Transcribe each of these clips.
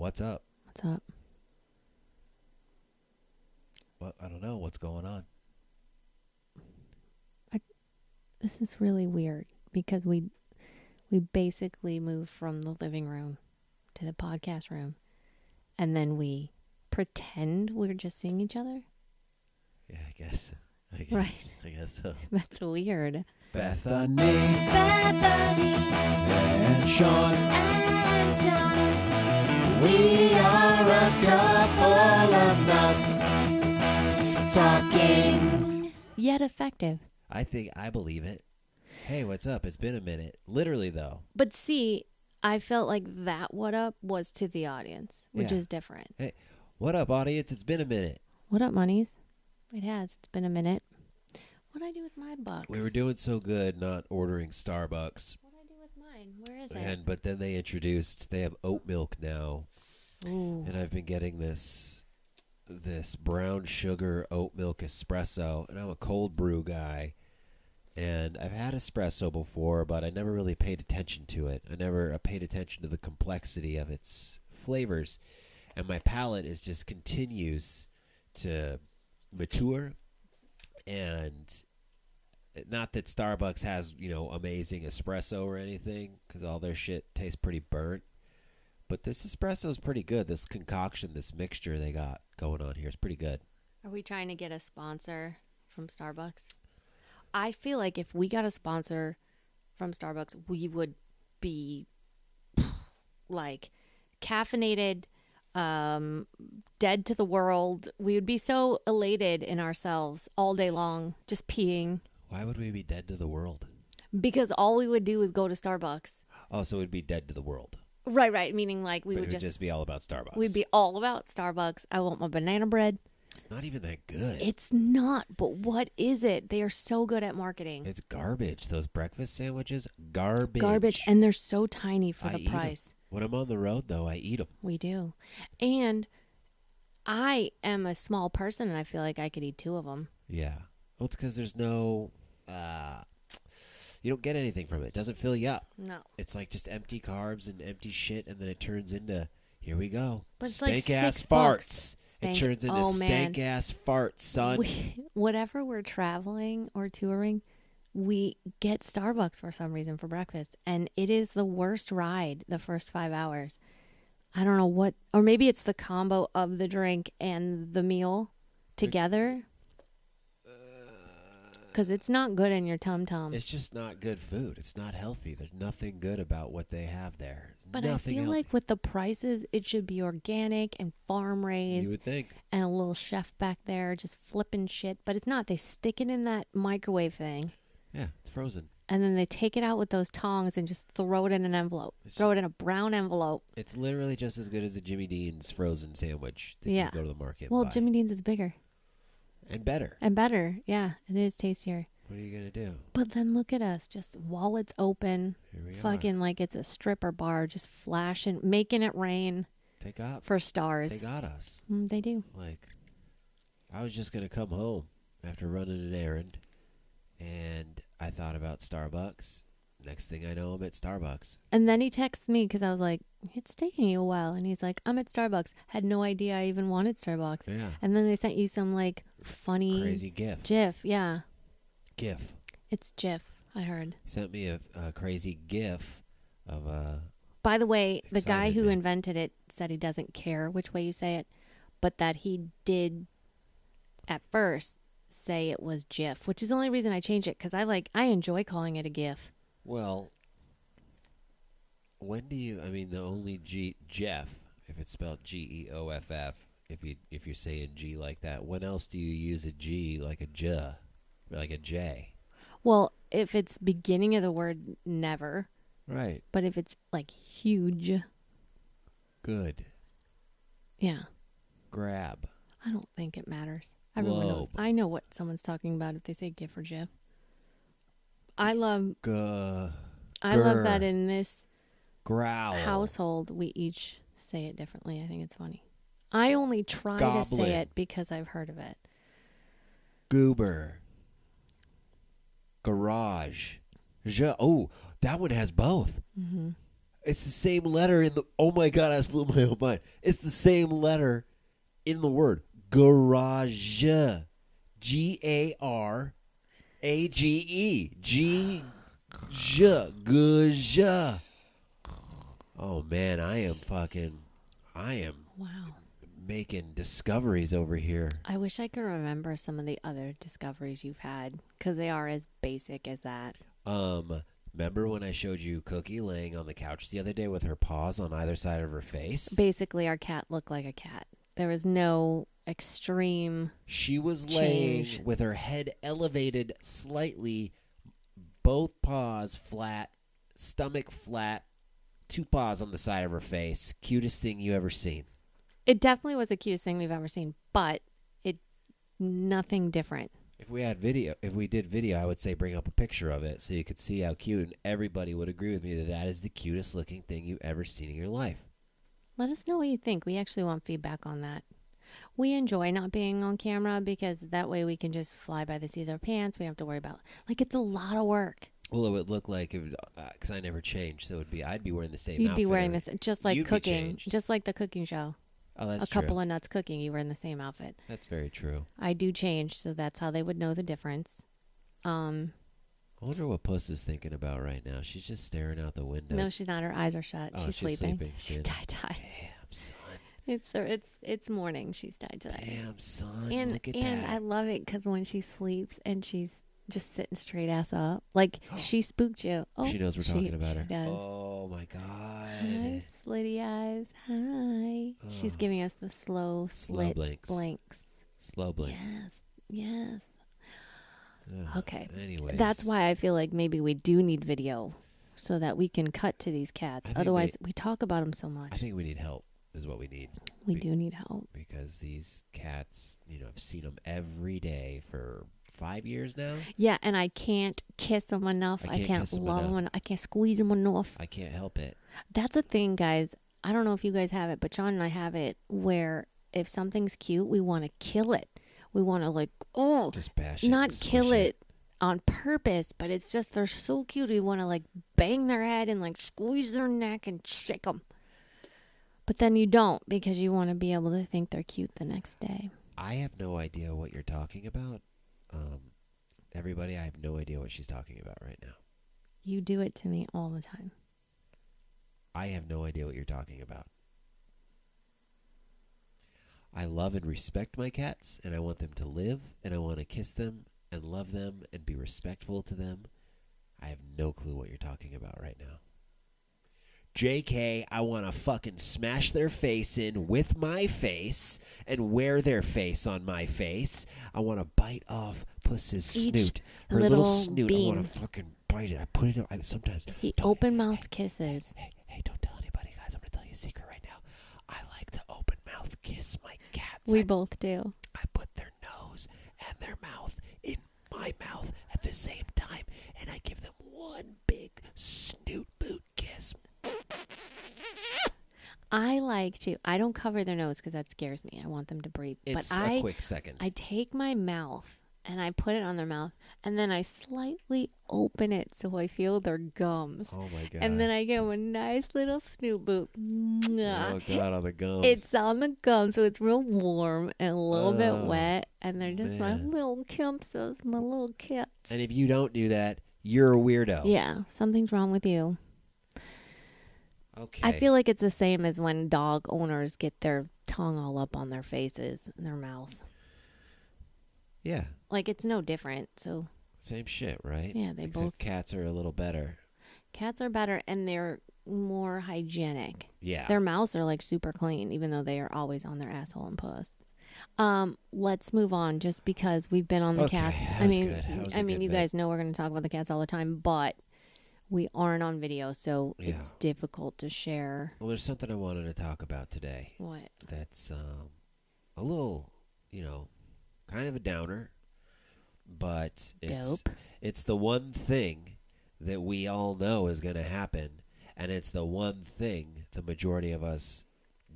What's up? What's up? What? I don't know. What's going on? This is really weird because we basically moved from the living room to the podcast room, and then we pretend we're just seeing each other. Yeah, I guess. Right. I guess so. That's weird. Bethany and Sean. We are a couple of nuts talking. Yet effective. I believe it. Hey, what's up? It's been a minute. Literally, though. But see, I felt like that what up was to the audience, which Yeah. is different. Hey, what up, audience? It's been a minute. What up, monies? It has. It's been a minute. What'd I do with my bucks? We were doing so good not ordering Starbucks. What'd I do with mine? Where is it? But then they have oat milk now. Ooh. And I've been getting this brown sugar oat milk espresso, and I'm a cold brew guy. And I've had espresso before, but I never really paid attention to it. I never paid attention to the complexity of its flavors. And my palate just continues to mature. And not that Starbucks has, amazing espresso or anything, because all their shit tastes pretty burnt. But this espresso is pretty good. This concoction, this mixture they got going on here is pretty good. Are we trying to get a sponsor from Starbucks? I feel like if we got a sponsor from Starbucks, we would be like caffeinated, dead to the world. We would be so elated in ourselves all day long, just peeing. Why would we be dead to the world? Because all we would do is go to Starbucks. Oh, so we'd be dead to the world. Right. Meaning like we But would it would just be all about Starbucks. We'd be all about Starbucks. I want my banana bread. It's not even that good. It's not, but what is it? They are so good at marketing. It's garbage. Those breakfast sandwiches, garbage. And they're so tiny for the eat 'em. price. When I'm on the road, though, I eat them. We do. And I am a small person, and I feel like I could eat 2 of them. Yeah. Well, it's because there's no... you don't get anything from it. It doesn't fill you up. No. It's like just empty carbs and empty shit, and then it turns into... Here we go. But it's like Stank-ass $6. farts. Stank- It turns into oh, man. stank-ass farts, son. Whatever we're traveling or touring, we get Starbucks for some reason for breakfast. And it is the worst ride the first 5 hours. I don't know what, or maybe it's the combo of the drink and the meal together. Because it's not good in your tum-tum. It's just not good food. It's not healthy. There's nothing good about what they have there. But nothing I feel healthy. like with the prices, it should be organic and farm raised. You would think. And a little chef back there just flipping shit. But it's not. They stick it in that microwave thing. Yeah, it's frozen. And then they take it out with those tongs and just throw it in an envelope. Throw it in a brown envelope. It's literally just as good as a Jimmy Dean's frozen sandwich that Yeah. you go to the market Well, and buy. Jimmy Dean's is bigger. And better. And better. Yeah, it is tastier. What are you going to do? But then look at us, just wallets open, Here we fucking are. like it's a stripper bar, just flashing, making it rain They got for stars. They got us. They do. Like, I was just going to come home after running an errand, and I thought about Starbucks. Next thing I know, I'm at Starbucks. And then he texts me because I was like, it's taking you a while. And he's like, I'm at Starbucks. Had no idea I even wanted Starbucks. Yeah. And then they sent you some like funny Crazy GIF. GIF. Yeah. GIF. It's GIF, I heard. He sent me a crazy GIF of a... By the way, the guy Excited who me. invented it said he doesn't care which way you say it, but that he did at first say it was GIF, which is the only reason I changed it because I enjoy calling it a GIF. Well, when do you... I mean, the only Jeff, if it's spelled Geoff, if you're saying G like that, when else do you use a G like a J? Like a J? Well, if it's beginning of the word, never. Right. But if it's like huge, Good. yeah, Grab. I don't think it matters. Everyone knows. Globe. I know what someone's talking about if they say GIF or GIF. I love that in this Growl. household we each say it differently. I think it's funny. I only try to Goblet. say it because I've heard of it. Goober. Garage. Oh, that one has both. Mm-hmm. It's the same letter in the. Oh my god! I just blew my own mind. It's the same letter in the word garage. Garage. Guja. Oh man, I am Wow. making discoveries over here. I wish I could remember some of the other discoveries you've had because they are as basic as that. Remember when I showed you Cookie laying on the couch the other day with her paws on either side of her face? Basically, our cat looked like a cat. There was no extreme. She was change. laying with her head elevated slightly, both paws flat, stomach flat, 2 paws on the side of her face. Cutest thing you ever seen. It definitely was the cutest thing we've ever seen, but nothing different. If we did video, I would say bring up a picture of it so you could see how cute, and everybody would agree with me that is the cutest looking thing you've ever seen in your life. Let us know what you think. We actually want feedback on that. We enjoy not being on camera because that way we can just fly by the seat of our pants. We don't have to worry about, it's a lot of work. Well, it would look like, because I never changed, so I'd be wearing the same You'd outfit. be wearing this, just like You'd be cooking, changed. just like the cooking show. Oh, that's a couple of nuts cooking, you were in the same outfit. That's very true. I do change, so that's how they would know the difference. I wonder what Puss is thinking about right now. She's just staring out the window. No, she's not. Her eyes are shut. Oh, she's sleeping. She's Good. tie-dye. Damn, son. It's morning. She's tie-dye. Damn, son. And Look at and that. I love it because when she sleeps and she's just sitting straight ass up, she spooked you. Oh, she knows we're talking about her. She does. Oh, my God. Hi, slitty eyes. Hi. She's giving us the slow slit blinks. Slow blinks. Yes. Ugh. Okay. Anyways. That's why I feel like maybe we do need video so that we can cut to these cats. Otherwise, we talk about them so much. I think we need help is what we need. We do need help. Because these cats, I've seen them every day for 5 years now. Yeah, and I can't kiss them enough. I can't love them enough. I can't squeeze them enough. I can't help it. That's a thing, guys. I don't know if you guys have it, but John and I have it where if something's cute, we want to kill it. We want to Just bash it. not and kill smush it on purpose, but it's just they're so cute. We want to bang their head and squeeze their neck and shake them. But then you don't because you want to be able to think they're cute the next day. I have no idea what you're talking about. Everybody, I have no idea what she's talking about right now. You do it to me all the time. I have no idea what you're talking about. I love and respect my cats, and I want them to live, and I want to kiss them and love them and be respectful to them. I have no clue what you're talking about right now. JK, I want to fucking smash their face in with my face and wear their face on my face. I want to bite off Puss's snoot. Her little snoot. bean. I want to fucking bite it. I put it in. Sometimes. He open-mouthed kisses. Hey, don't tell anybody, guys. I'm going to tell you a secret right now. I like to open-mouth kiss my cats. We both do. I put their nose and their mouth in my mouth at the same time, and I give them one big snoot boot kiss. I like to. I don't cover their nose because that scares me. I want them to breathe. It's but a quick second. I take my mouth and I put it on their mouth, and then I slightly open it so I feel their gums. Oh my god! And then I give them a nice little snoot boot. Oh god, on the gums. It's on the gums, so it's real warm and a little bit wet, and they're just my man. little Kimpses, my little cats. And if you don't do that, you're a weirdo. Yeah, something's wrong with you. Okay. I feel like it's the same as when dog owners get their tongue all up on their faces and their mouths. Yeah. It's no different. So Same shit, right? Yeah, they Except both. cats are a little better. Cats are better and they're more hygienic. Yeah. Their mouths are super clean, even though they are always on their asshole and puss. Let's move on, just because we've been on the Okay, cats. that I was mean, good. That was a I mean, good you bit. guys know we're going to talk about the cats all the time, but we aren't on video, so Yeah. it's difficult to share. Well, there's something I wanted to talk about today. What? That's a little, kind of a downer, but Dope. it's the one thing that we all know is going to happen, and it's the one thing the majority of us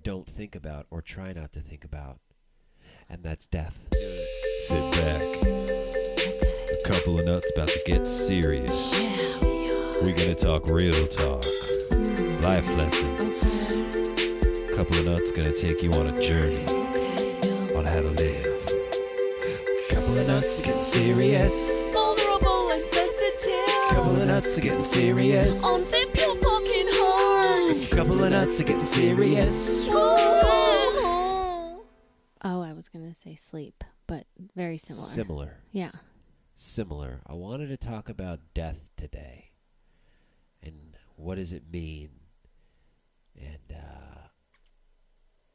don't think about or try not to think about, and that's death. Sit back. A couple of nuts about to get serious. We're gonna talk real talk. life lessons. Okay. A couple of notes gonna take you on a journey Okay, let's go. on how to live. Couple of notes getting serious. Vulnerable and sensitive. Couple of notes are getting serious. Unzip your fucking heart. Couple of notes are getting serious. Oh, I was gonna say sleep, but very similar. Yeah. Similar. I wanted to talk about death today. And what does it mean? And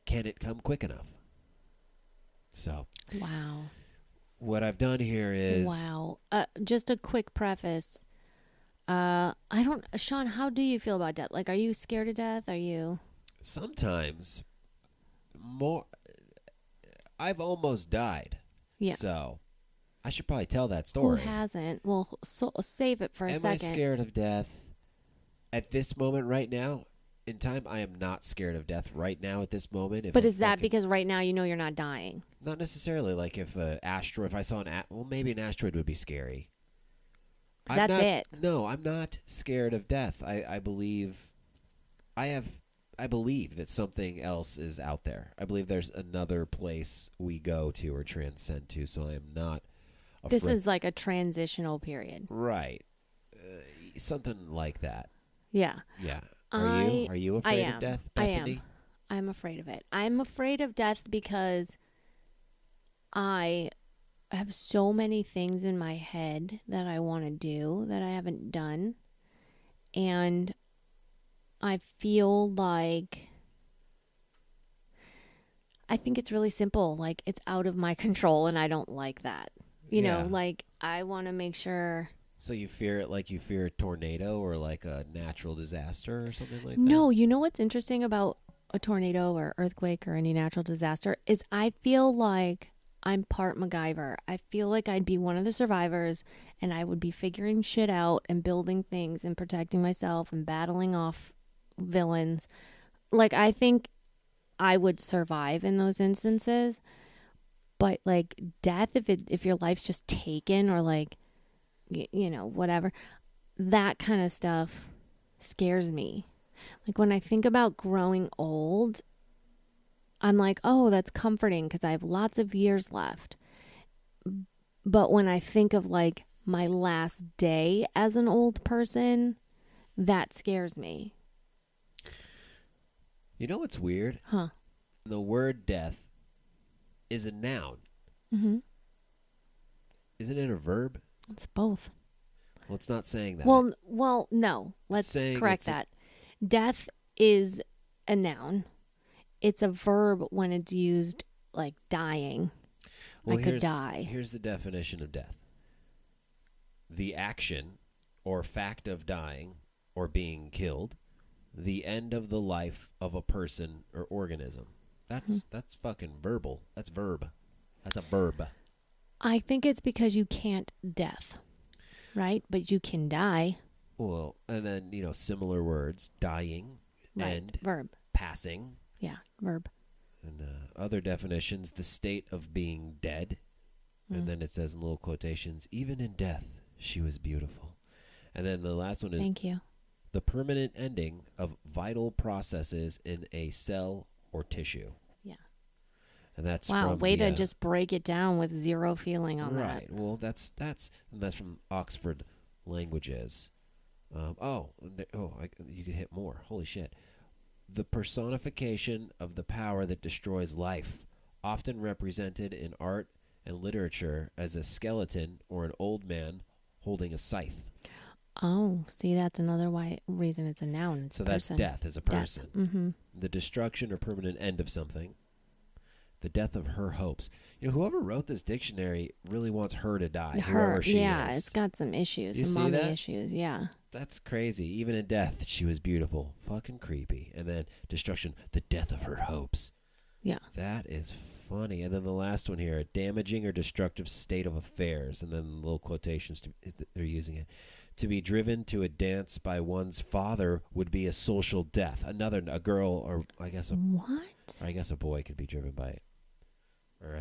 can it come quick enough? So, Wow. what I've done here is... Wow. Just a quick preface. Sean, how do you feel about death? Like, are you scared of death? Are you? Sometimes more... I've almost died. Yeah. So, I should probably tell that story. Who hasn't? Well, save it for a Am second. I scared of death? At this moment right now, in time, I am not scared of death right now at this moment. But is that because right now you know you're not dying? Not necessarily. Like if if I saw well, maybe an asteroid would be scary. That's it. No, I'm not scared of death. I believe that something else is out there. I believe there's another place we go to or transcend to, so I am not afraid. This is like a transitional period. Right. Something like that. Yeah. Yeah. Are you afraid of death, Bethany? I am. I'm afraid of it. I'm afraid of death because I have so many things in my head that I want to do that I haven't done. And I feel like I think it's really simple. Like, it's out of my control, and I don't like that. You know, like, I want to make sure. So you fear it like you fear a tornado or like a natural disaster or something like that? No, you know what's interesting about a tornado or earthquake or any natural disaster is I feel like I'm part MacGyver. I feel like I'd be one of the survivors and I would be figuring shit out and building things and protecting myself and battling off villains. Like, I think I would survive in those instances. But like death, if your life's just taken or like, you know, whatever, that kind of stuff scares me. Like, when I think about growing old, I'm like, oh, that's comforting because I have lots of years left. But when I think of like my last day as an old person, that scares me. You know what's weird? Huh. The word death is a noun. Mm-hmm. Isn't it a verb? It's both. Well, it's not saying that. Well, no. Let's saying correct that. Death is a noun. It's a verb when it's used like dying. Well, I could die. Here's the definition of death. The action or fact of dying or being killed, the end of the life of a person or organism. That's fucking verbal. That's verb. That's a verb. I think it's because you can't death, right? But you can die. Well, and then, similar words, dying Right. and Verb. passing. Yeah, verb. And other definitions, the state of being dead. And then it says in little quotations, even in death, she was beautiful. And then the last one is Thank you. the permanent ending of vital processes in a cell or tissue. Yeah. And that's Wow, from way the, to just break it down with zero feeling on right. that. Well, that's from Oxford Languages. You could hit more. Holy shit. The personification of the power that destroys life, often represented in art and literature as a skeleton or an old man holding a scythe. Oh, see, that's another reason it's a noun. It's So a that's person. death as a person. Mm-hmm. The destruction or permanent end of something. The death of her hopes. Whoever wrote this dictionary really wants her to die. Whoever she is. It's got some issues, You some see mommy that? issues. Yeah. That's crazy. Even in death, she was beautiful. Fucking creepy. And then destruction, the death of her hopes. Yeah. That is funny. And then the last one here, a damaging or destructive state of affairs. And then little quotations, they're using it. To be driven to a dance by one's father would be a social death. A girl, or I guess a boy could be driven by it. Or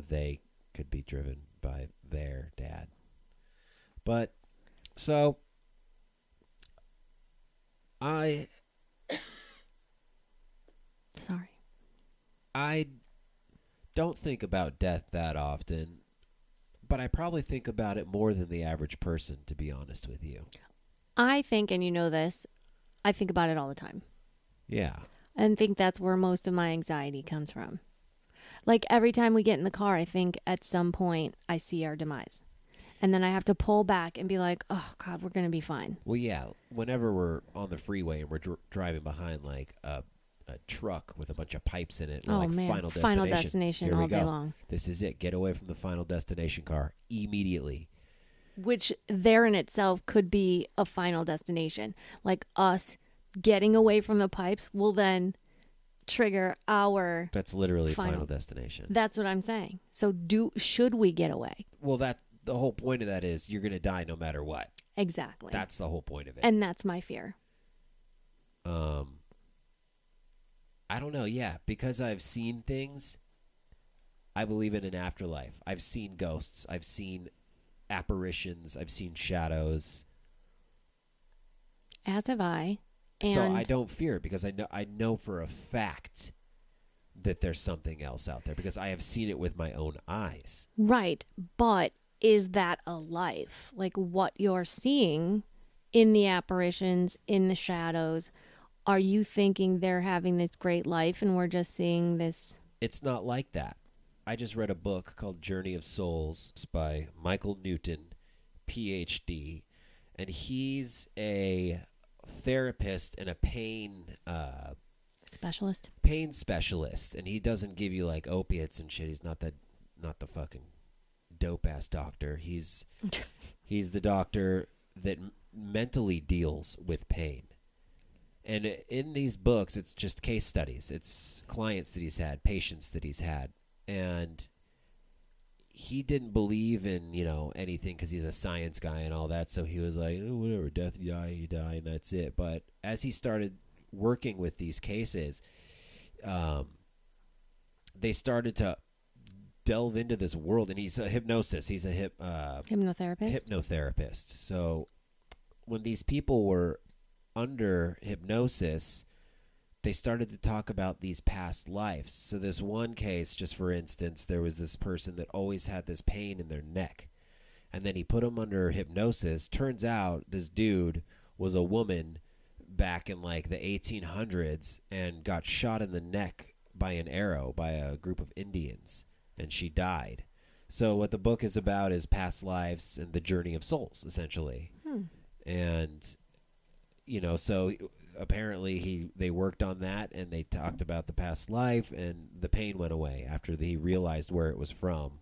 they could be driven by their dad. But, so, I I don't think about death that often, but I probably think about it more than the average person, to be honest with you. I think, and you know this, I think about it all the time. Yeah. And think that's where most of my anxiety comes from. Like every time we get in the car, I think at some point I see our demise. And then I have to pull back and be like, oh, God, we're going to be fine. Well, yeah. Whenever we're on the freeway and we're driving behind like a truck with a bunch of pipes in it, we're Oh, like, man. Final Destination Here all we day go. long. This is it. Get away from the Final Destination car immediately. Which there in itself could be a final destination. Like us getting away from the pipes will then trigger our... That's literally Final Destination. That's what I'm saying. So should we get away? Well, the whole point of that is you're going to die no matter what. Exactly. That's the whole point of it. And that's my fear. I don't know. Yeah, because I've seen things, I believe in an afterlife. I've seen ghosts. I've seen apparitions. I've seen shadows. As have I. And so I don't fear it because I know for a fact that there's something else out there because I have seen it with my own eyes. Right. But is that a life? Like what you're seeing in the apparitions, in the shadows, are you thinking they're having this great life and we're just seeing this? It's not like that. I just read a book called Journey of Souls by Michael Newton, PhD, and he's a therapist and a pain specialist, and he doesn't give you like opiates and shit. He's not the fucking dope ass doctor. He's the doctor that mentally deals with pain. And in these books, it's just case studies. It's clients that he's had, patients that he's had. And he didn't believe in, anything because he's a science guy and all that. So he was like, oh, whatever, death, you die, and that's it. But as he started working with these cases, they started to delve into this world. And he's a hypnosis. He's a hypnotherapist. So when these people were under hypnosis, they started to talk about these past lives. So this one case, just for instance, there was this person that always had this pain in their neck. And then he put them under hypnosis. Turns out this dude was a woman back in like the 1800s and got shot in the neck by an arrow by a group of Indians. And she died. So what the book is about is past lives and the journey of souls, essentially. And so apparently they worked on that and they talked about the past life and the pain went away after he realized where it was from.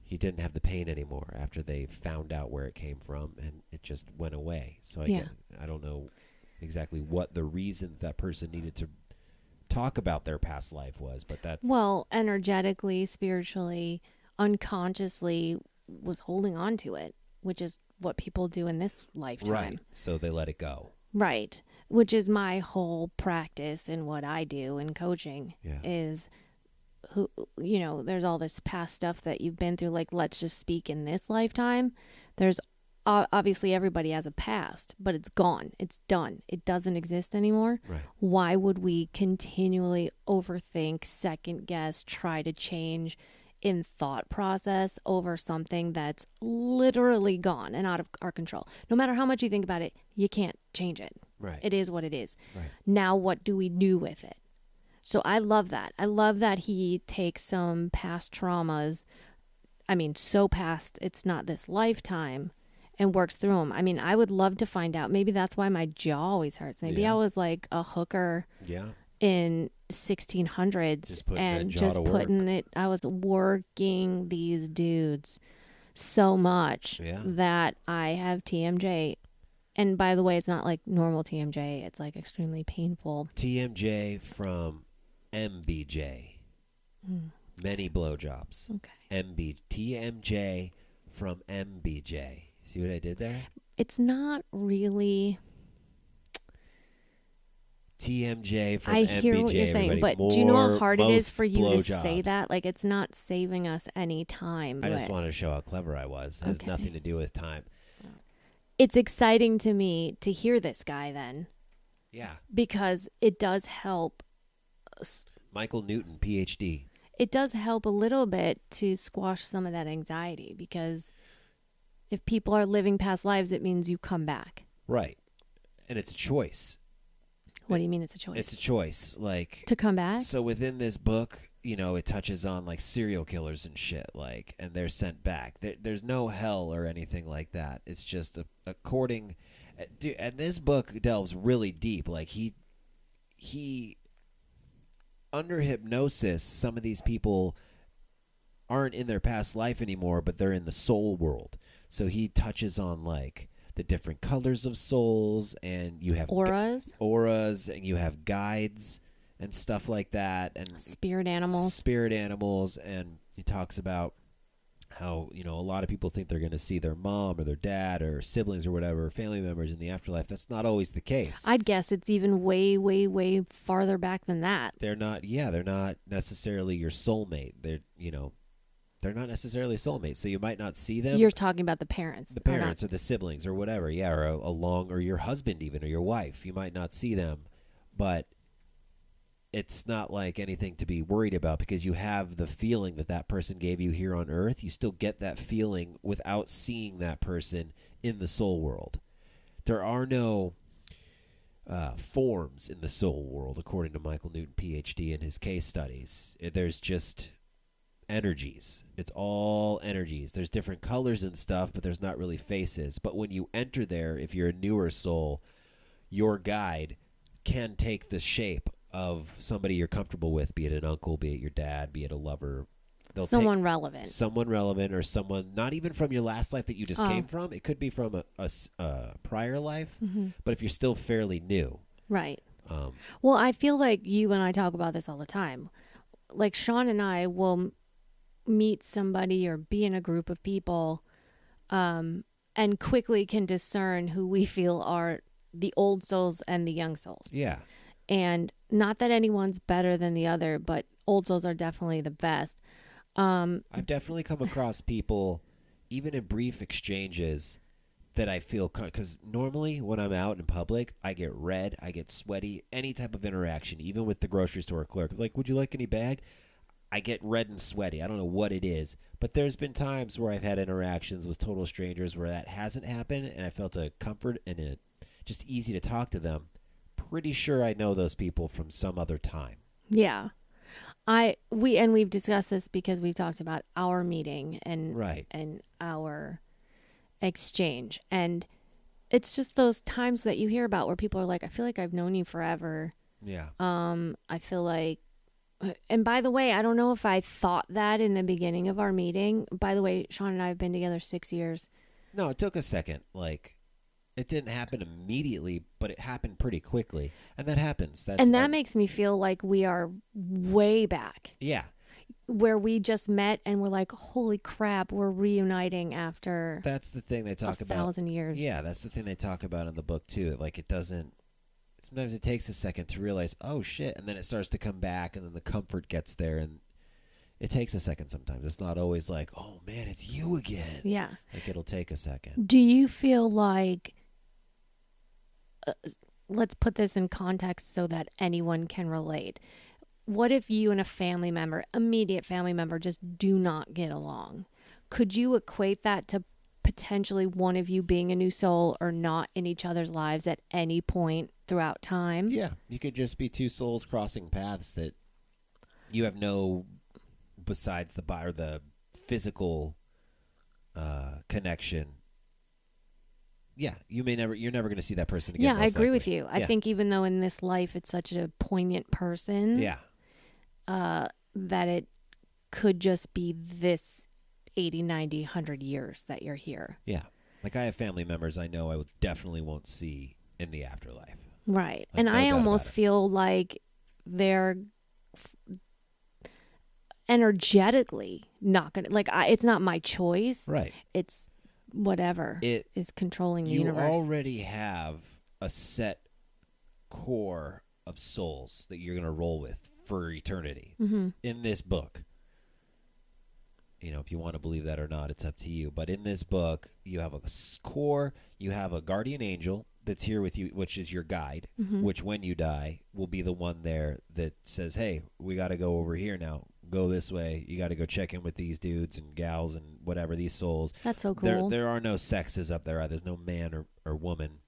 He didn't have the pain anymore after they found out where it came from and it just went away. So I don't know exactly what the reason that person needed to talk about their past life was, but that's... Well, energetically, spiritually, unconsciously was holding on to it, which is what people do in this lifetime. Right. So they let it go. Right. Which is my whole practice and what I do in coaching is, there's all this past stuff that you've been through. Like, let's just speak in this lifetime. There's obviously everybody has a past, but it's gone. It's done. It doesn't exist anymore. Right. Why would we continually overthink, second guess, try to change in thought process over something that's literally gone and out of our control? No matter how much you think about it, you can't change it. Right. It is what it is. Right. Now, what do we do with it? So I love that. I love that he takes some past traumas, so past it's not this lifetime, and works through them. I would love to find out. Maybe that's why my jaw always hurts. Maybe I was like a hooker in 1600s and just putting it. I was working these dudes so much that I have TMJ. And by the way, it's not like normal TMJ. It's like extremely painful. TMJ from MBJ. Many blowjobs. Okay. TMJ from MBJ. See what I did there? It's not really... TMJ from I MBJ. hear what you're saying, but do you know how hard it is for you to say that? Like, it's not saving us any time. I just wanted to show how clever I was. It has nothing to do with time. It's exciting to me to hear this guy then. Yeah. Because it does help Michael Newton, PhD. It does help a little bit to squash some of that anxiety, because if people are living past lives, it means you come back. Right. And it's a choice. What do you mean it's a choice? It's a choice. Like, to come back? so within this book, you know, it touches on like serial killers and shit, like, and they're sent back. There's no hell or anything like that. It's just according, dude, and this book delves really deep. Like he under hypnosis, some of these people aren't in their past life anymore, but they're in the soul world. So he touches on like the different colors of souls, and you have auras, and you have guides and stuff like that, and spirit animals. And he talks about how, you know, a lot of people think they're going to see their mom or their dad or siblings or whatever, family members in the afterlife. That's not always the case. I'd guess it's even way, way, way farther back than that. They're not necessarily your soulmate. They're not necessarily soulmates, so you might not see them. You're talking about the parents. Or the siblings or whatever, yeah, or your husband even, or your wife. You might not see them, but it's not like anything to be worried about, because you have the feeling that person gave you here on Earth. You still get that feeling without seeing that person in the soul world. There are no forms in the soul world, according to Michael Newton, PhD, in his case studies. There's just energies. It's all energies. There's different colors and stuff, but there's not really faces. But when you enter there, if you're a newer soul, your guide can take the shape of somebody you're comfortable with, be it an uncle, be it your dad, be it a lover. Someone relevant, or someone not even from your last life that you just came from. It could be from a prior life, but if you're still fairly new. Right. Well, I feel like you and I talk about this all the time. Like Sean and I will meet somebody or be in a group of people and quickly can discern who we feel are the old souls and the young souls. Yeah. And not that anyone's better than the other, but old souls are definitely the best. I've definitely come across people, even in brief exchanges, that I feel, because normally when I'm out in public, I get red, I get sweaty, any type of interaction, even with the grocery store clerk. Like, would you like any bag? I get red and sweaty. I don't know what it is. But there's been times where I've had interactions with total strangers where that hasn't happened, and I felt a comfort and it just easy to talk to them. Pretty sure I know those people from some other time. Yeah. We've discussed this because we've talked about our meeting and our exchange. And it's just those times that you hear about where people are like, I feel like I've known you forever. Yeah. I feel like, and by the way, I don't know if I thought that in the beginning of our meeting. By the way, Sean and I have been together 6 years. No, it took a second. Like, it didn't happen immediately, but it happened pretty quickly. And that happens. That makes me feel like we are way back. Yeah. Where we just met and we're like, holy crap, we're reuniting after that's the thing they talk about. 1,000 years. Yeah, that's the thing they talk about in the book too. Like, it doesn't, sometimes it takes a second to realize, oh shit, and then it starts to come back, and then the comfort gets there, and it takes a second sometimes. It's not always like, oh man, it's you again. Yeah. Like, it'll take a second. Do you feel like, let's put this in context so that anyone can relate. What if you and a family member, immediate family member, just do not get along? Could you equate that to potentially one of you being a new soul or not in each other's lives at any point throughout time? Yeah. You could just be two souls crossing paths that you have no, besides the physical connection. Yeah, you're never going to see that person again. Yeah, I agree with you. I think even though in this life it's such a poignant person, that it could just be this 80, 90, 100 years that you're here. Yeah. Like, I have family members I know I definitely won't see in the afterlife. Right. And I almost feel like they're energetically not going to, like, it's not my choice. Right. It's whatever is controlling the universe. You already have a set core of souls that you're going to roll with for eternity in this book. You know, if you want to believe that or not, it's up to you. But in this book, you have a core, you have a guardian angel, that's here with you, which is your guide, Mm-hmm. which when you die will be the one there that says, hey, we got to go over here now. Go this way. You got to go check in with these dudes and gals and whatever, these souls. That's so cool. There are no sexes up there. There's no man or woman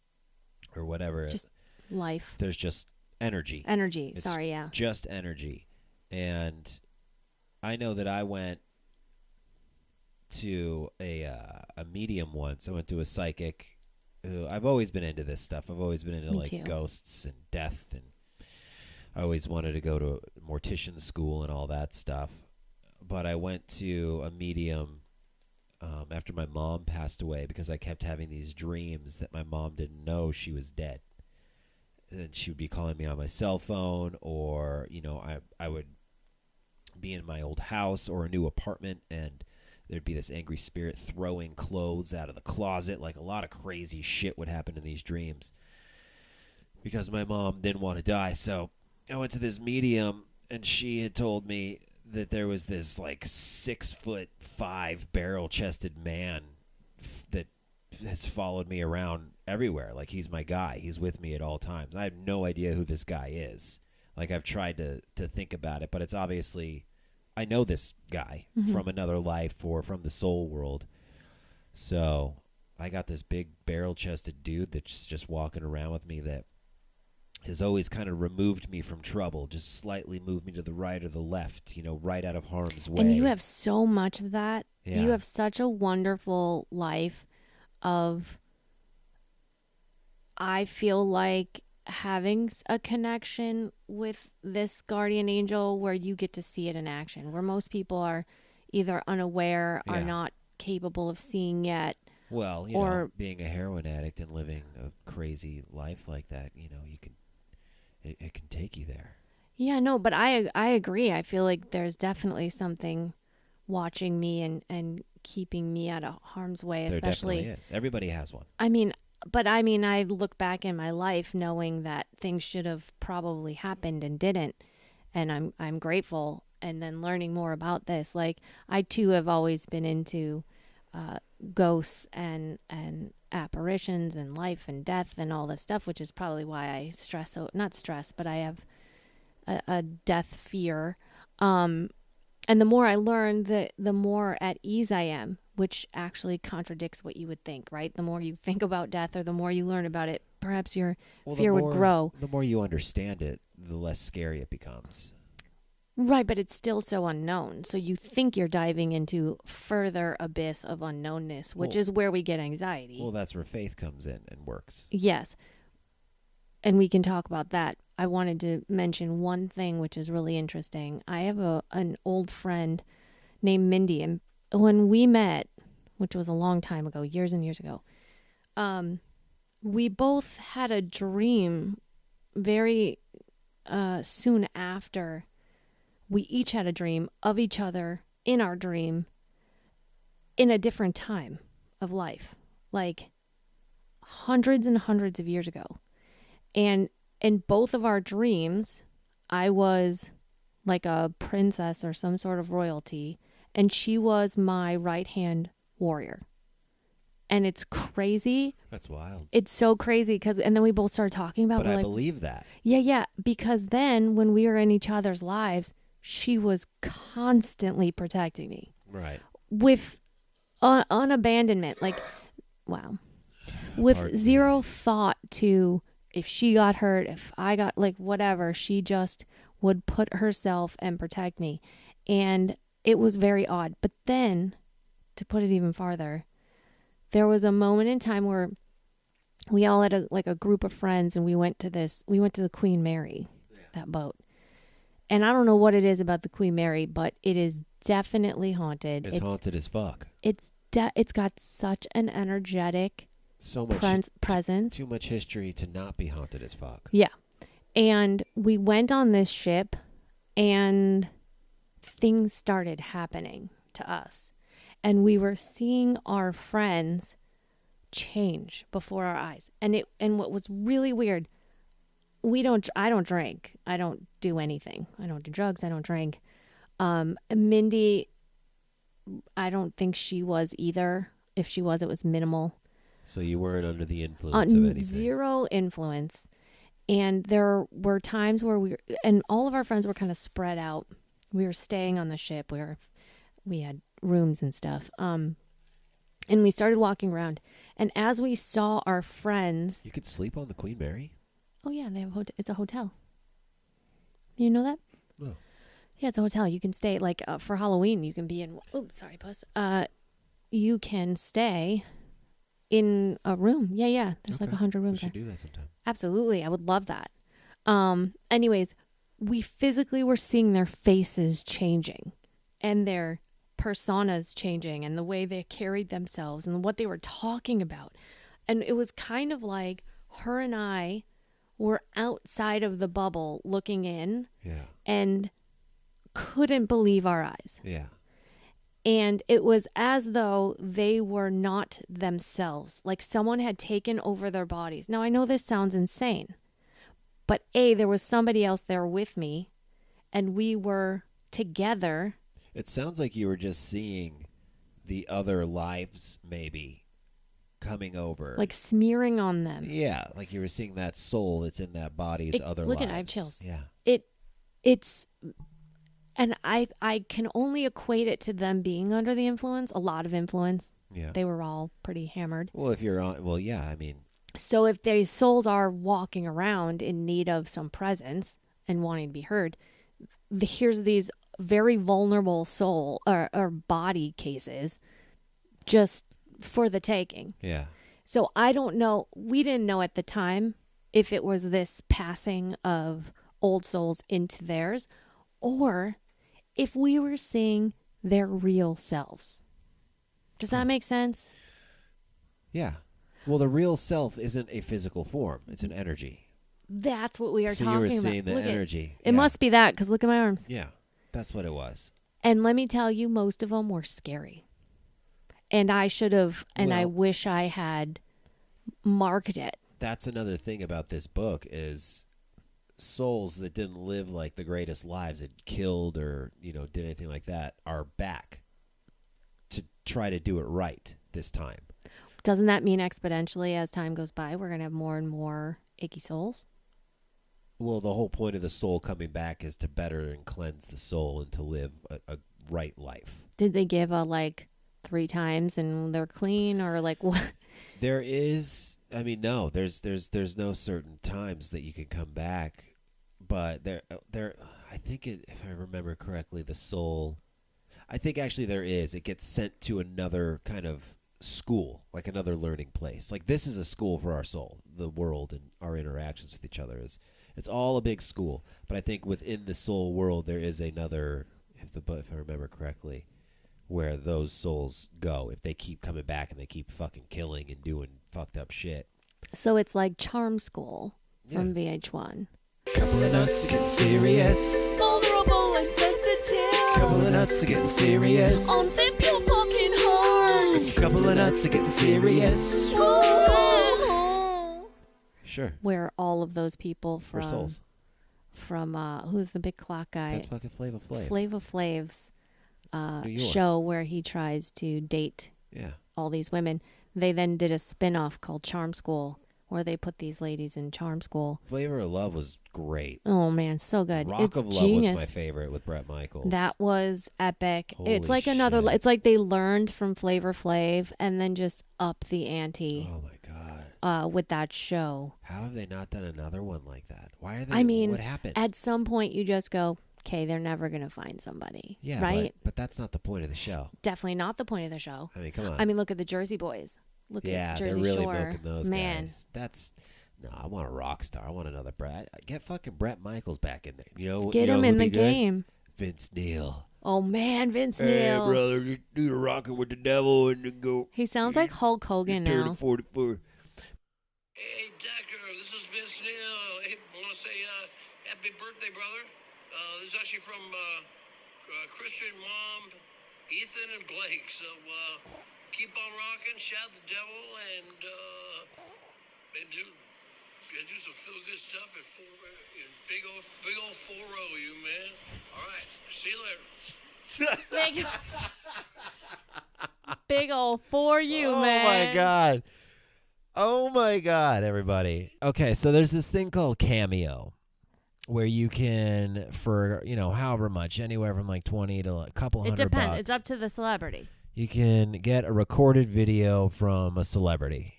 or whatever. Just life. There's just energy. Energy. It's Sorry, yeah. just energy. And I know that I went to a medium once. I went to a psychic. I've always been into this stuff. I've always been into Me like too. ghosts and death, and I always wanted to go to a mortician school and all that stuff. But I went to a medium after my mom passed away because I kept having these dreams that my mom didn't know she was dead. And she would be calling me on my cell phone, or, you know, I would be in my old house or a new apartment, and there'd be this angry spirit throwing clothes out of the closet. Like, a lot of crazy shit would happen in these dreams because my mom didn't want to die. So I went to this medium, and she had told me that there was this like 6'5" barrel-chested man that has followed me around everywhere. Like, he's my guy. He's with me at all times. I have no idea who this guy is. Like, I've tried to think about it, but it's obviously, I know this guy from another life or from the soul world. So I got this big barrel-chested dude that's just walking around with me that has always kind of removed me from trouble, just slightly moved me to the right or the left, you know, right out of harm's way. And you have so much of that. Yeah. You have such a wonderful life of, I feel like, having a connection with this guardian angel where you get to see it in action, where most people are either unaware, are Yeah. not capable of seeing yet. Well, you or- know, being a heroin addict and living a crazy life like that, you know, you can, it can take you there. Yeah, no, but I agree. I feel like there's definitely something watching me and keeping me out of harm's way, There especially. definitely is. Everybody has one. I mean, I look back in my life knowing that things should have probably happened and didn't, and I'm grateful. And then learning more about this, like, I too have always been into ghosts and apparitions and life and death and all this stuff, which is probably why I not stress, but I have a death fear. And the more I learn, the more at ease I am, which actually contradicts what you would think, right? The more you think about death or the more you learn about it, perhaps your fear would grow. The more you understand it, the less scary it becomes. Right, but it's still so unknown. So you think you're diving into further abyss of unknownness, which Well- is where we get anxiety. Well, that's where faith comes in and works. Yes. And we can talk about that. I wanted to mention one thing which is really interesting. I have an old friend named Mindy, and when we met, which was a long time ago, years and years ago, we both had a dream very soon after. We each had a dream of each other in our dream in a different time of life, like hundreds and hundreds of years ago. And in both of our dreams, I was like a princess or some sort of royalty, and she was my right-hand warrior. And it's crazy. That's wild. It's so crazy and then we both started talking about But we're I like, believe that. yeah, because then when we were in each other's lives, she was constantly protecting me Right. with unabandonment. Like, wow. With Pardon me. zero thought to if she got hurt, if I got, like, whatever. She just would put herself and protect me. And it was very odd. But then, to put it even farther, there was a moment in time where we all had a group of friends, and we went to the Queen Mary, that boat. And I don't know what it is about the Queen Mary, but it is definitely haunted. It's haunted as fuck. It's got such an energetic So much presence. Too much history to not be haunted as fuck. Yeah. And we went on this ship, and things started happening to us. And we were seeing our friends change before our eyes. And what was really weird, I don't drink. I don't do anything. I don't do drugs. I don't drink. Mindy, I don't think she was either. If she was, it was minimal. So you weren't under the influence of anything. Zero influence. And there were times where and all of our friends were kind of spread out. We were staying on the ship where we had rooms and stuff. And we started walking around. And as we saw our friends. You could sleep on the Queen Mary? Oh, yeah. They have it's a hotel. You know that? No. Yeah, it's a hotel. You can stay, like, for Halloween, you can be in... Oh, sorry, Puss. You can stay in a room. Yeah. There's like 100 rooms there. We should there. do that sometime. Absolutely. I would love that. Anyways, we physically were seeing their faces changing and their personas changing and the way they carried themselves and what they were talking about. And it was kind of like her and I were outside of the bubble looking in. Yeah. And couldn't believe our eyes. Yeah. And it was as though they were not themselves, like someone had taken over their bodies. Now, I know this sounds insane, but there was somebody else there with me, and we were together. It sounds like you were just seeing the other lives, maybe, coming over. Like smearing on them. Yeah, like you were seeing that soul that's in that body's other lives. Look at it, I have chills. Yeah. It's... And I can only equate it to them being under the influence, a lot of influence. Yeah. They were all pretty hammered. Well, if you're on, well, yeah, I mean. So if these souls are walking around in need of some presence and wanting to be heard, here's these very vulnerable soul or body cases just for the taking. Yeah. So I don't know. We didn't know at the time if it was this passing of old souls into theirs or if we were seeing their real selves. Does that make sense? Yeah. Well, the real self isn't a physical form. It's an energy. That's what we are talking about. So you were seeing the energy. It must be that because look at my arms. Yeah. That's what it was. And let me tell you, most of them were scary. And I should have, and I wish I had marked it. That's another thing about this book is souls that didn't live like the greatest lives, that killed or, did anything like that, are back to try to do it right this time. Doesn't that mean exponentially as time goes by, we're going to have more and more icky souls? Well, the whole point of the soul coming back is to better and cleanse the soul and to live a right life. Did they give a 3 times and they're clean or what? There is, no, there's no certain times that you can come back, but there, I think if I remember correctly, the soul, I think actually there is. It gets sent to another kind of school, like another learning place. Like this is a school for our soul, the world and our interactions with each other it's all a big school. But I think within the soul world there is another, if I remember correctly, where those souls go if they keep coming back and they keep fucking killing and doing fucked up shit. So it's like Charm School from VH1. Couple of nuts are getting serious. Vulnerable and sensitive. Couple of nuts are getting serious. Unzip your fucking heart. Couple of nuts are getting serious. Sure. Where all of those people For souls. From who's the big clock guy? That's fucking Flava Flav. Flava Flav's New York. show where he tries to date all these women. They then did a spin-off called Charm School where they put these ladies in Charm School. Flavor of Love was great. Oh man, so good. Rock it's of genius. Love was my favorite with Bret Michaels. That was epic. Holy it's like shit. it's like they learned from Flavor Flav and then just up the ante. Oh my god. With that show. How have they not done another one like that? Why are they? What happened? At some point you just go, okay, they're never going to find somebody. Yeah, right? But that's not the point of the show. Definitely not the point of the show. I mean, come on. I mean, look at the Jersey Boys. Look at Jersey they're really Shore. milking those Man. guys. No, I want a rock star. I want another Bret. Get fucking Bret Michaels back in there. Get him in the game. Vince Neil. Oh man, Vince Neil. Hey brother, just do the rocking with the devil and then go. He sounds like Hulk Hogan turn now. 44. Hey, Decker, this is Vince Neil. Hey, I want to say happy birthday, brother. This is actually from Christian Mom, Ethan, and Blake. So keep on rocking, shout the devil, and do some feel good stuff at big old 4-0, you man. All right, see you later. Big ol' for you, Oh man. my god. Oh my God, everybody. Okay, so there's this thing called Cameo where you can, for, however much, anywhere from like 20 to a couple It $100. depends. It's up to the celebrity. You can get a recorded video from a celebrity.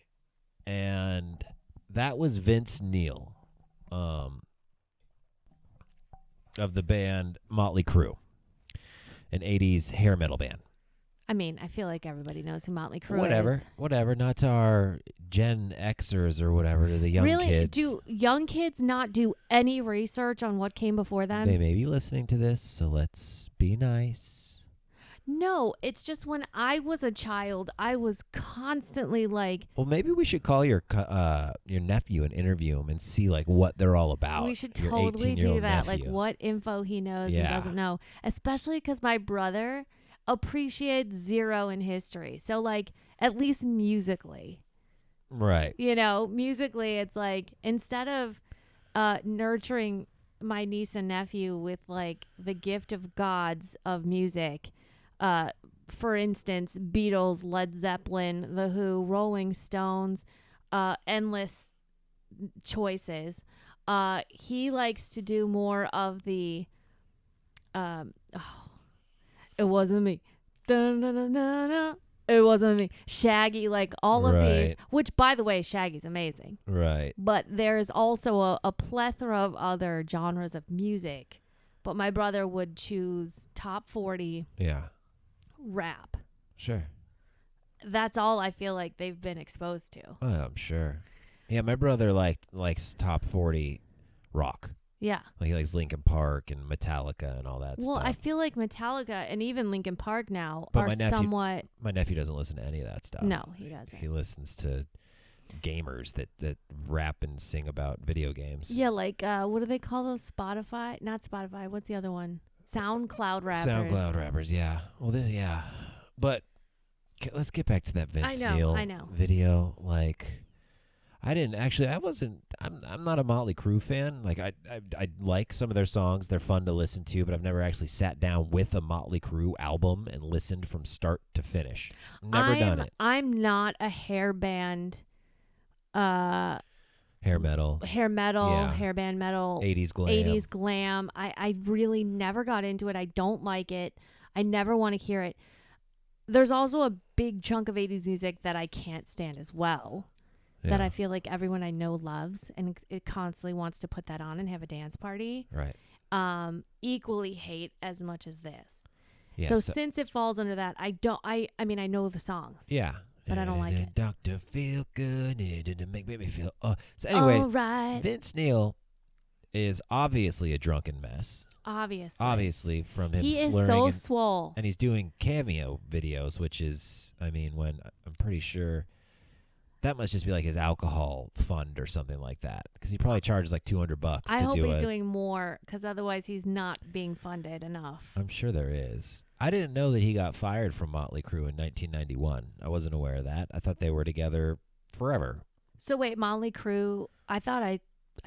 And that was Vince Neil of the band Motley Crue, an 80s hair metal band. I mean, I feel like everybody knows who Motley Crue is. Whatever. Not to our Gen Xers or whatever, to the young kids. Really? Do young kids not do any research on what came before them? They may be listening to this, so let's be nice. No, it's just when I was a child, I was constantly like... Well, maybe we should call your nephew and interview him and see like what they're all about. We should your totally do 18-year-old that, nephew. like what info he knows and doesn't know. Especially because my brother appreciates zero in history. So like at least musically. Right. Musically it's like instead of nurturing my niece and nephew with like the gift of gods of music, for instance, Beatles, Led Zeppelin, The Who, Rolling Stones, endless choices. He likes to do more of the it wasn't me. Da-na-na-na-na. It wasn't me. Shaggy, like all of these, Right. which by the way, Shaggy's amazing. Right. But there's also a plethora of other genres of music. But my brother would choose top 40 Yeah. rap. Sure. That's all I feel like they've been exposed to. Oh, I'm sure. Yeah, my brother likes top 40 rock. Yeah. Like he likes Linkin Park and Metallica and all that Well, stuff. I feel like Metallica and even Linkin Park now But are somewhat... my nephew doesn't listen to any of that stuff. No, he doesn't. He listens to gamers that rap and sing about video games. Yeah, like, what do they call those? Spotify? Not Spotify. What's the other one? SoundCloud rappers. SoundCloud rappers, yeah. Well, yeah. But let's get back to that Vince Neil video. Like, I'm not a Motley Crue fan. Like, I like some of their songs. They're fun to listen to, but I've never actually sat down with a Motley Crue album and listened from start to finish. Never done it. I'm not a hair band... hair metal, yeah. hairband metal, 80s glam. 80s glam. I really never got into it. I don't like it. I never want to hear it. There's also a big chunk of 80s music that I can't stand as well. Yeah. That I feel like everyone I know loves, and it constantly wants to put that on and have a dance party. Right. Equally hate as much as this. Yeah, so since it falls under that, I mean, I know the songs. Yeah. But I don't like it. Doctor feel good. It make me feel. So anyways, all right. Vince Neil is obviously a drunken mess. Obviously From him he slurring. is so and, swole. and he's doing cameo videos, which is, I mean, when I'm pretty sure that must just be like his alcohol fund or something like that, because he probably charges like $200 I to hope do he's it. doing more, because otherwise he's not being funded enough. I'm sure there is. I didn't know that he got fired from Motley Crue in 1991. I wasn't aware of that. I thought they were together forever. So wait, Motley Crue, I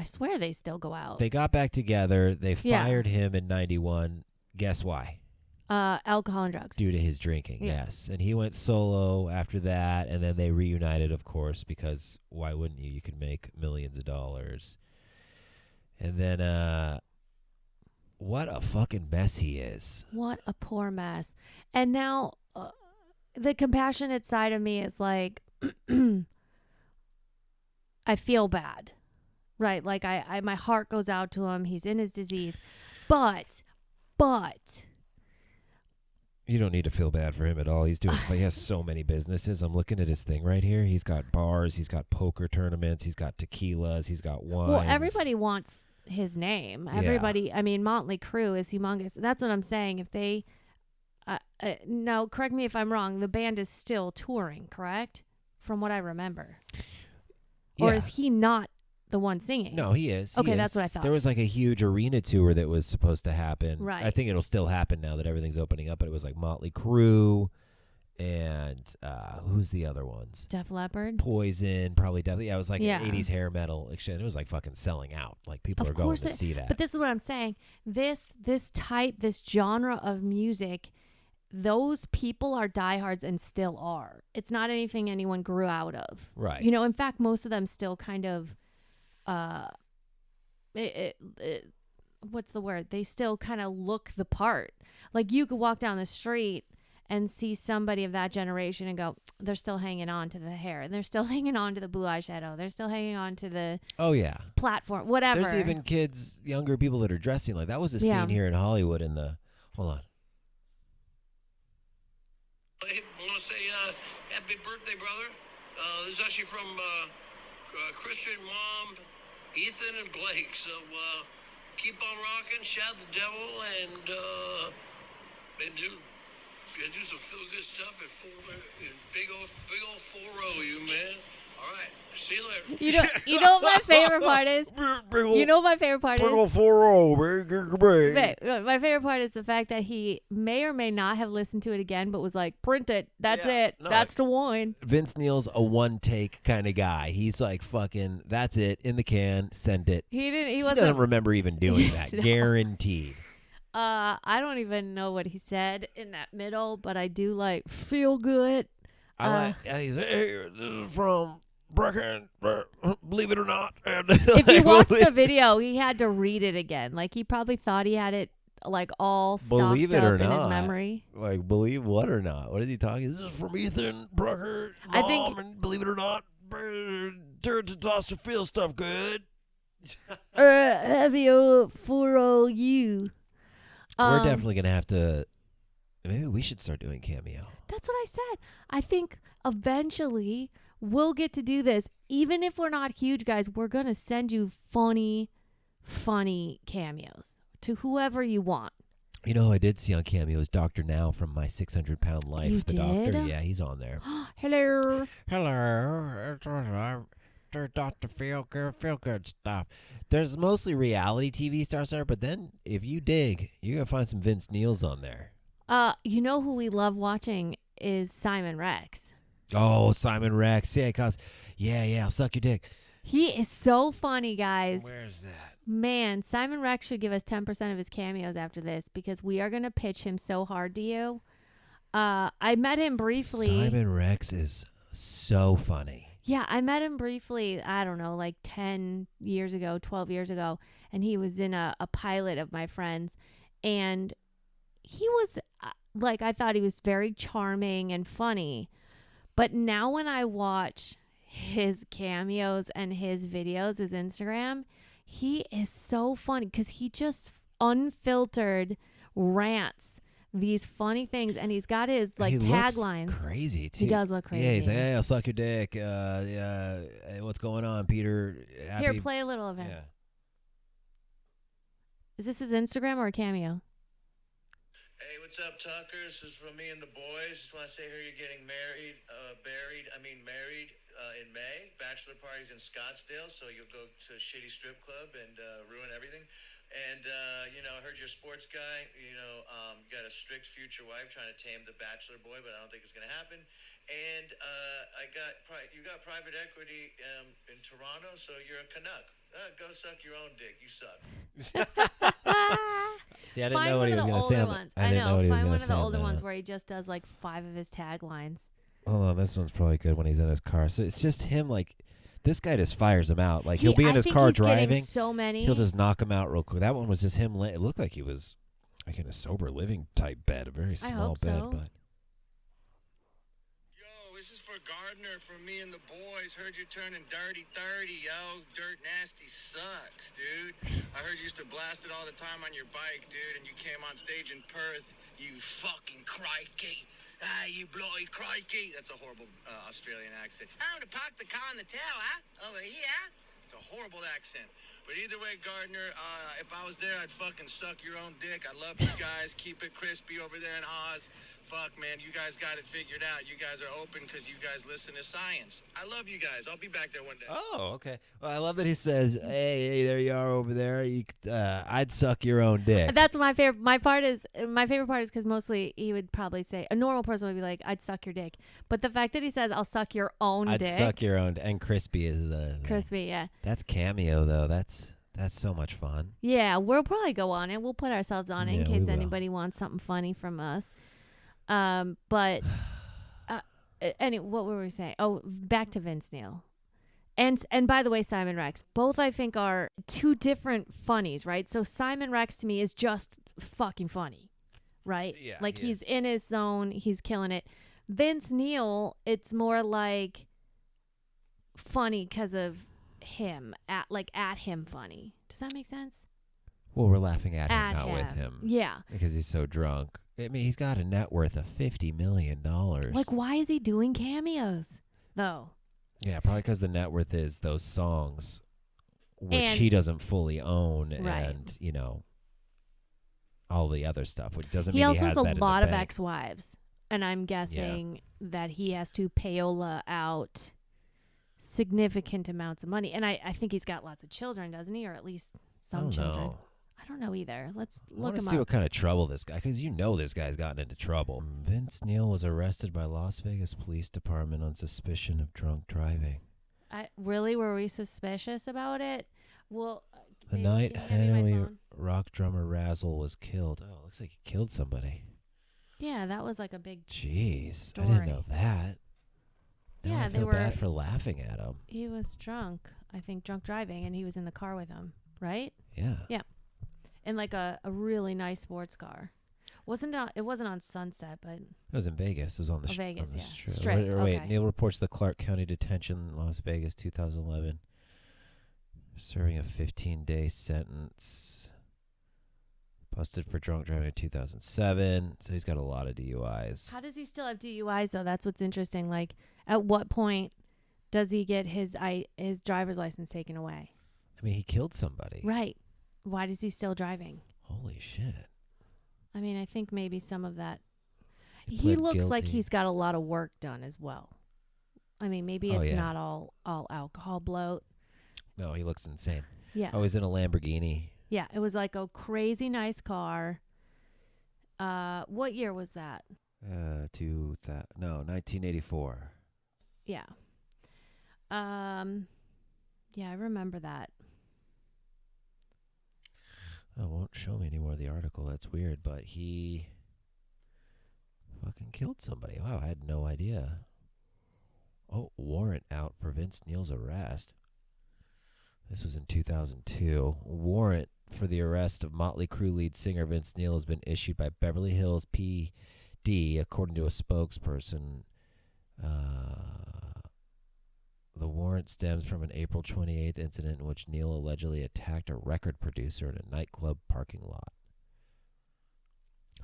swear they still go out. They got back together. They fired him in 91. Guess why? Alcohol and drugs. Due to his drinking, Yeah. yes. And he went solo after that, and then they reunited, of course, because why wouldn't you? You could make millions of dollars. And then, what a fucking mess he is. What a poor mess. And now, the compassionate side of me is like, I feel bad, right? Like I my heart goes out to him. He's in his disease, but You don't need to feel bad for him at all. He has so many businesses. I'm looking at his thing right here. He's got bars. He's got poker tournaments. He's got tequilas. He's got wines. well, everybody wants his name. Yeah. Everybody, I mean, Motley Crue is humongous. That's what I'm saying. If they, now correct me if I'm wrong, the band is still touring, correct? From what I remember. Or Yeah. is he not the one singing? No, he is. He Okay, is. that's what I thought. There was like a huge arena tour that was supposed to happen. Right. I think it'll still happen now that everything's opening up. But it was like Motley Crue and who's the other ones? Def Leppard? Poison, probably definitely. Yeah, it was like Yeah. an 80s hair metal. It was like fucking selling out. Like people Of are going course to see that. But this is what I'm saying. This genre of music those people are diehards and still are. It's not anything anyone grew out of. Right. You know, in fact, most of them still kind of, what's the word? They still kind of look the part. Like you could walk down the street and see somebody of that generation and go, they're still hanging on to the hair. And they're still hanging on to the blue eyeshadow. They're still hanging on to the platform, whatever. There's even kids, younger people that are dressing like that. Was a scene here in Hollywood in the, hold on. I want to say happy birthday, brother. This is actually from Christian, Mom, Ethan, and Blake. So keep on rocking, shout the devil, and do some feel good stuff in big old 4-0, you man. All right, see you later. You know what my favorite part is? You know what my favorite part is? Big old 4-0, My favorite part is the fact that he may or may not have listened to it again, but was like, print it. That's it. No, That's the one. Vince Neil's a one-take kind of guy. He's like, fucking, that's it, in the can, send it. He He doesn't remember even doing that. No. Guaranteed. I don't even know what he said in that middle, but I do like feel good. He's, hey, this is from Brecken, believe it or not. If you watch the video, he had to read it again. Like he probably thought he had it like all stocked Believe it up or in his not. meure. Like, believe what or not? What is he talking? This is from Ethan Brucker, I think- Mom, and believe it or not, turn to toss to feel stuff good. Heavy old 4-0. We're definitely gonna have to. Maybe we should start doing Cameo. That's what I said. I think eventually we'll get to do this. Even if we're not huge, guys, we're going to send you funny cameos to whoever you want. You know, who I did see on Cameo is Dr. Now from My 600-Pound Life. You the did? doctor. Yeah, he's on there. Hello. Hello. Dr. Feel Good stuff. There's mostly reality TV stars there, but then if you dig, you're going to find some Vince Neils on there. You know who we love watching is Simon Rex. Oh, Simon Rex. Yeah, I'll suck your dick. He is so funny, guys. Where's that? Man, Simon Rex should give us 10% of his cameos after this because we are going to pitch him so hard to you. I met him briefly. Simon Rex is so funny. Yeah, I met him briefly, I don't know, like 10 years ago, 12 years ago, and he was in a pilot of my friend's, and he was, like, I thought he was very charming and funny, but now when I watch his cameos and his videos, his Instagram, he is so funny because he just unfiltered rants these funny things, and he's got his like he taglines. Looks crazy too. He does look crazy. Yeah, he's like, hey, I'll suck your dick. Hey, what's going on, Peter? Here, play a little of it. Yeah. Is this his Instagram or a cameo? Hey, what's up, Tucker? This is from me and the boys. Just want to say here you're getting married in May. Bachelor party's in Scottsdale, so you'll go to a shitty strip club and ruin everything. And, I heard you're a sports guy. You got a strict future wife trying to tame the bachelor boy, but I don't think it's going to happen. And you got private equity in Toronto, so you're a Canuck. Go suck your own dick. You suck. See, I didn't know what he was going to say. I know. Find one of the older ones where he just does like 5 of his taglines. Hold on, this one's probably good when he's in his car. So it's just him, like, this guy just fires him out. Like, he'll be in his car driving. So many. He'll just knock him out real quick. That one was just him. It looked like he was like in a sober living type bed, a very small bed. So. But This is for Gardner, from me and the boys. Heard you're turning dirty 30, yo. Dirt nasty sucks, dude. I heard you used to blast it all the time on your bike, dude, and you came on stage in Perth. You fucking crikey. You bloody crikey. That's a horrible Australian accent. I'm to park the car in the tower, over here. It's a horrible accent. But either way, Gardner, if I was there, I'd fucking suck your own dick. I love you guys. Keep it crispy over there in Oz. Fuck, man, you guys got it figured out. You guys are open because you guys listen to science. I love you guys. I'll be back there one day. oh, okay. Well, I love that he says, "Hey, there you are over there. I'd suck your own dick." That's my favorite. My favorite part is because mostly he would probably say a normal person would be like, "I'd suck your dick," but the fact that he says, "I'll suck your own dick," I'd suck your own. And crispy is the crispy. Yeah. That's Cameo though. That's so much fun. Yeah, we'll probably go on it. We'll put ourselves on it in Yeah, we case will. anybody wants something funny from us. But anyway, what were we saying? Oh, back to Vince Neil. And by the way, Simon Rex, both I think are two different funnies, right? So Simon Rex to me is just fucking funny, right? Yeah, like he he's is. in his zone, he's killing it. Vince Neil, it's more like funny because of him, at him funny. Does that make sense? Well, we're laughing at him, At not him. with him. Yeah. Because he's so drunk. I mean, he's got a net worth of $50 million. Like, why is he doing cameos, though? Yeah, probably because the net worth is those songs, which And- he doesn't fully own, Right. and, you know, all the other stuff, which doesn't He mean also he has has a that in lot the of bank. ex-wives, and I'm guessing that he has to payola out significant amounts of money. And I think he's got lots of children, doesn't he? Or at least I some don't children. know. I don't know either. Let's I look want to him see up. what kind of trouble this guy, because you know this guy's gotten into trouble. Vince Neil was arrested by Las Vegas Police Department on suspicion of drunk driving. Really, were we suspicious about it? Well, The maybe- night can you hand me my Hanoi phone? rock drummer Razzle was killed. Oh, looks like he killed somebody. Yeah, that was like a big. Jeez, I Story. didn't know that. Now Yeah, I they feel were- bad for laughing at him. He was drunk. I think drunk driving, and he was in the car with him, right? Yeah. In like a really nice sports car. It wasn't on Sunset, but It was in Vegas. It was on the, Vegas, on the yeah. strip. Strip, Wait, okay. Neil reports the Clark County detention in Las Vegas, 2011. Serving a 15-day sentence. Busted for drunk driving in 2007. So he's got a lot of DUIs. how does he still have DUIs though? That's what's interesting. Like, at what point does he get his driver's license taken away? I mean, he killed somebody. Right. Why is he still driving? Holy shit. I mean, I think maybe some of that. He He pled looks like guilty. he's got a lot of work done as well. I mean, maybe Oh, it's yeah. not all alcohol bloat. No, he looks insane. Yeah. Oh, he's in a Lamborghini. Yeah, it was like a crazy nice car. What year was that? 1984. Yeah. Yeah, I remember that. Oh, it won't show me any more of the article. That's weird, but he fucking killed somebody. Wow, I had no idea. Oh, warrant out for Vince Neil's arrest. This was in 2002. Warrant for the arrest of Motley Crue lead singer Vince Neil has been issued by Beverly Hills PD, according to a spokesperson. The warrant stems from an April 28th incident in which Neil allegedly attacked a record producer in a nightclub parking lot.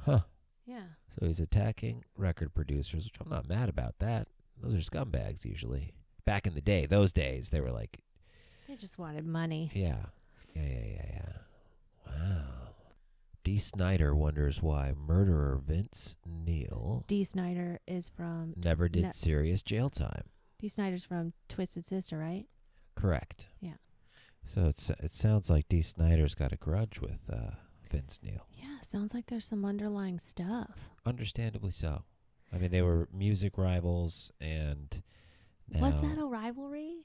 Huh. Yeah. So he's attacking record producers, which I'm not mad about that. Those are scumbags usually. Back in the day, those days, they were like, They just wanted money. yeah. Wow. D. Snyder wonders why murderer Vince Neil Dee Snider is from never did Ne- serious jail time. Dee Snider's from Twisted Sister, right? Correct. Yeah. So it sounds like D. Snyder's got a grudge with Vince Neil. Yeah, sounds like there's some underlying stuff. Understandably so. I mean, they were music rivals, and now, Was that a rivalry?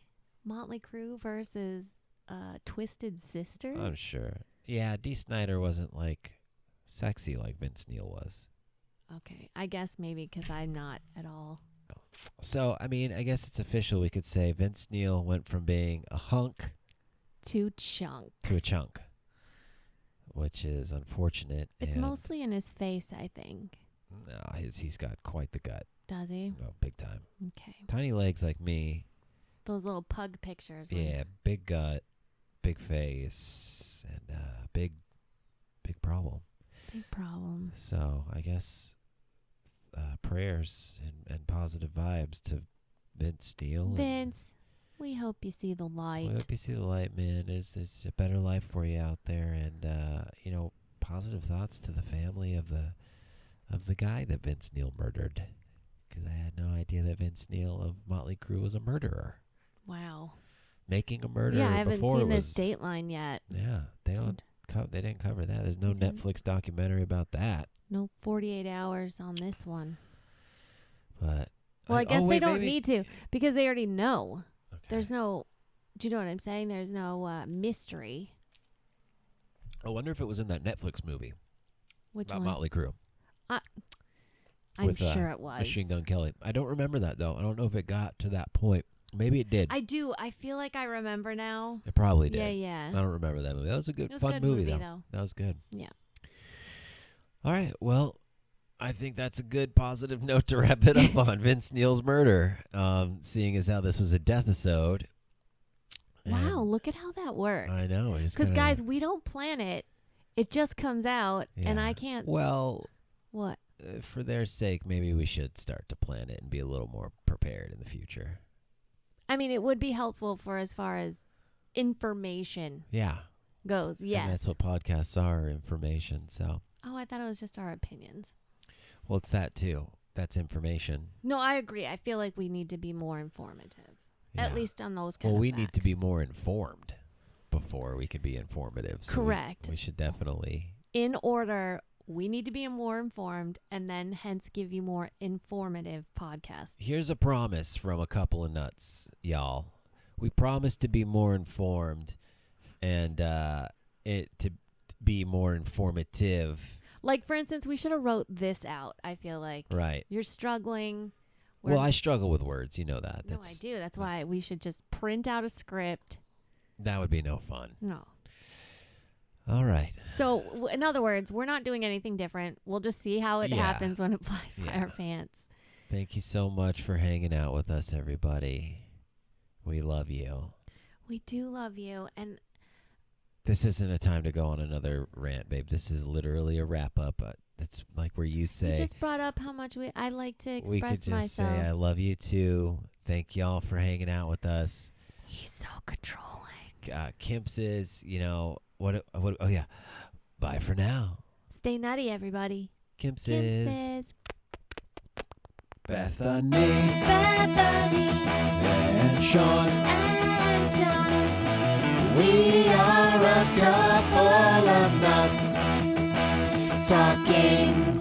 Motley Crue versus Twisted Sister? I'm sure. Yeah, D. Snyder wasn't like sexy like Vince Neil was. Okay, I guess maybe because I'm not at all. So, I mean, I guess it's official. We could say Vince Neil went from being a hunk Too chunk. to a chunk, which is unfortunate. It's and mostly in his face, I think. no, he's got quite the gut. Does he? No, big time. Okay. Tiny legs like me. Those little pug pictures. when- Yeah, big gut, big face, and big problem. Big problem. So I guess prayers and positive vibes to Vince Neil. and Vince, we hope you see the light. we hope you see the light, man. There's a better life for you out there, and positive thoughts to the family of the guy that Vince Neil murdered. Because I had no idea that Vince Neil of Motley Crue was a murderer, Wow. making a murder. Yeah, I haven't before seen it this was, Dateline yet. Yeah, they didn't cover that. There's no They didn't. Netflix documentary about that. No 48 hours on this one. But Well, I guess they don't maybe- need to because they already know. Okay. There's no, do you know what I'm saying? There's no mystery. I wonder if it was in that Netflix movie Which about one? Motley Crue. I'm with, sure it was. Machine Gun Kelly. I don't remember that, though. I don't know if it got to that point. Maybe it did. I do. I feel like I remember now. It probably did. Yeah, yeah. I don't remember that movie. That was a good, It was fun a good movie, movie, though. though. That was good. Yeah. All right. Well, I think that's a good positive note to wrap it up on. Vince Neil's murder. Seeing as how this was a death-isode. Wow, look at how that works. I know. Because, guys, we don't plan it. It just comes out, and Yeah. I can't. Well, What? for their sake, maybe we should start to plan it and be a little more prepared in the future. I mean, it would be helpful for as far as information Yeah. goes. And Yes. that's what podcasts are, information. So, Oh, I thought it was just our opinions. well, it's that too. That's information. No, I agree. I feel like we need to be more informative, at Yeah. least on those kind Well, of we need to be facts. more informed before we could be informative. So Correct. We should definitely. In order, we need to be more informed and then hence give you more informative podcasts. Here's a promise from a couple of nuts, y'all. We promise to be more informed and it to be more informative. Like, for instance, we should have wrote this out, I feel like. Right. You're struggling. Well, I struggle with words. You know that. No, I do. That's why we should just print out a script. That would be no fun. No. All right. So, in other words, we're not doing anything different. We'll just see how it Yeah. happens when it flies by Yeah. our pants. Thank you so much for hanging out with us, everybody. We love you. We do love you. And This isn't a time to go on another rant, babe. This is literally a wrap up. It's like where you you say, just brought up how much I like to we could express just myself. say, I love you too. Thank y'all for hanging out with us. He's so controlling. Kimpses, oh yeah. Bye for now. Stay nutty, everybody. Kimpses. Kimpses. Bethany Bethany and Sean. and Sean. We are a couple of nuts talking